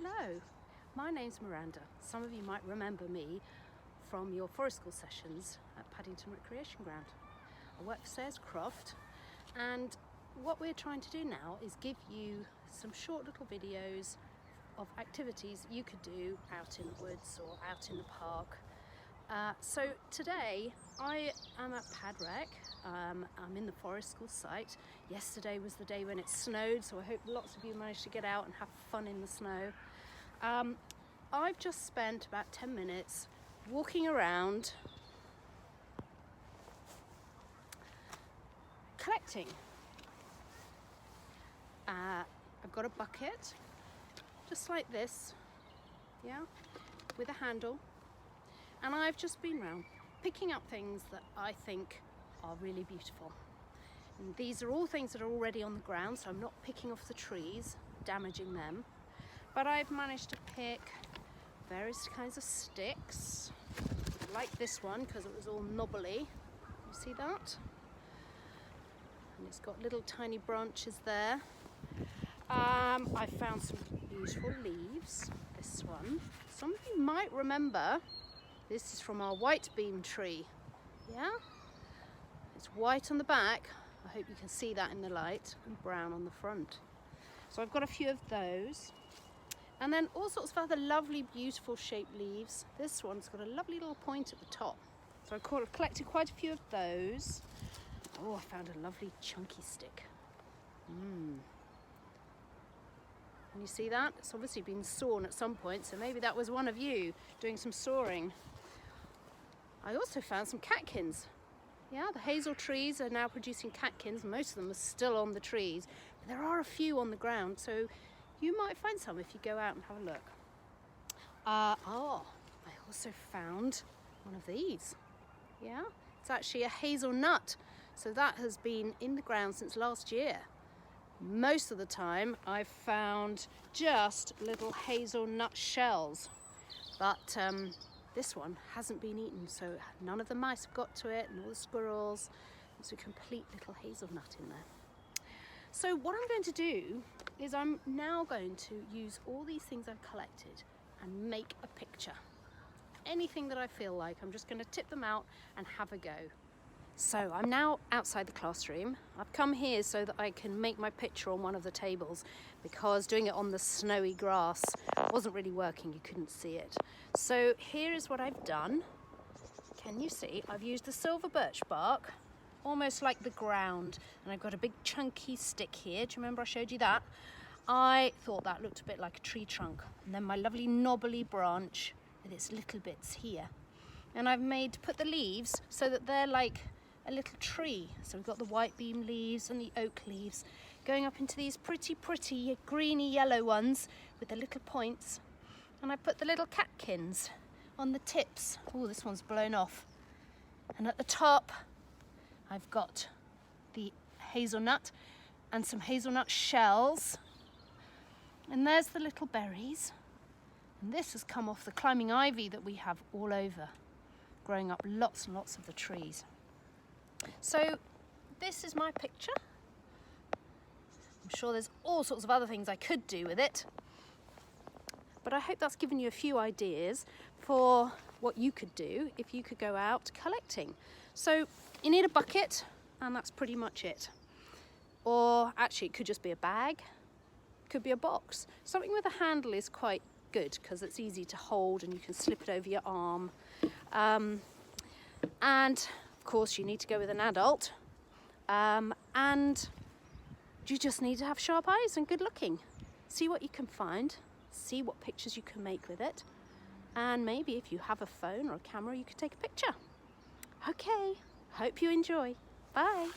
Hello, my name's Miranda. Some of you might remember me from your forest school sessions at Paddington Recreation Ground. I work for Sayers Croft, and what we're trying to do now is give you some short little videos of activities you could do out in the woods or out in the park. So today I am at Padrec. I'm in the forest school site. Yesterday was the day when it snowed, so I hope lots of you managed to get out and have fun in the snow. I've just spent about 10 minutes walking around collecting. I've got a bucket just like this, yeah, with a handle. And I've just been around picking up things that I think are really beautiful. And these are all things that are already on the ground, so I'm not picking off the trees, damaging them. But I've managed to pick various kinds of sticks, like this one because it was all knobbly. You see that? And it's got little tiny branches there. I found some beautiful leaves. This one. Some of you might remember this is from our white beam tree. Yeah? It's white on the back. I hope you can see that in the light, and brown on the front. So I've got a few of those. And then all sorts of other lovely, beautiful shaped leaves. This one's got a lovely little point at the top. So I collected quite a few of those. Oh, I found a lovely chunky stick. And you see that? It's obviously been sawn at some point, so maybe that was one of you doing some sawing. I also found some catkins. Yeah, the hazel trees are now producing catkins. Most of them are still on the trees, but there are a few on the ground, so you might find some if you go out and have a look. I also found one of these. Yeah, it's actually a hazelnut. So that has been in the ground since last year. Most of the time I've found just little hazelnut shells, but this one hasn't been eaten, so none of the mice have got to it, and all the squirrels. There's a complete little hazelnut in there. So what I'm going to do is I'm now going to use all these things I've collected and make a picture. Anything that I feel like, I'm just going to tip them out and have a go. So I'm now outside the classroom. I've come here so that I can make my picture on one of the tables, because doing it on the snowy grass wasn't really working, you couldn't see it. So here is what I've done. Can you see? I've used the silver birch bark, almost like the ground, and I've got a big chunky stick here. Do you remember I showed you that? I thought that looked a bit like a tree trunk. And then my lovely knobbly branch with its little bits here. And I've put the leaves so that they're like a little tree. So we've got the white beam leaves and the oak leaves going up into these pretty greeny yellow ones with the little points. And I put the little catkins on the tips. Oh, this one's blown off. And at the top I've got the hazelnut and some hazelnut shells. And there's the little berries. And this has come off the climbing ivy that we have all over, growing up lots and lots of the trees. So this is my picture. I'm sure there's all sorts of other things I could do with it, but I hope that's given you a few ideas for what you could do if you could go out collecting. So you need a bucket, and that's pretty much it. Or actually it could just be a bag, it could be a box. Something with a handle is quite good because it's easy to hold and you can slip it over your arm. And of course you need to go with an adult, and you just need to have sharp eyes and good looking. See what you can find, see what pictures you can make with it, and maybe if you have a phone or a camera you could take a picture. Okay, hope you enjoy. Bye.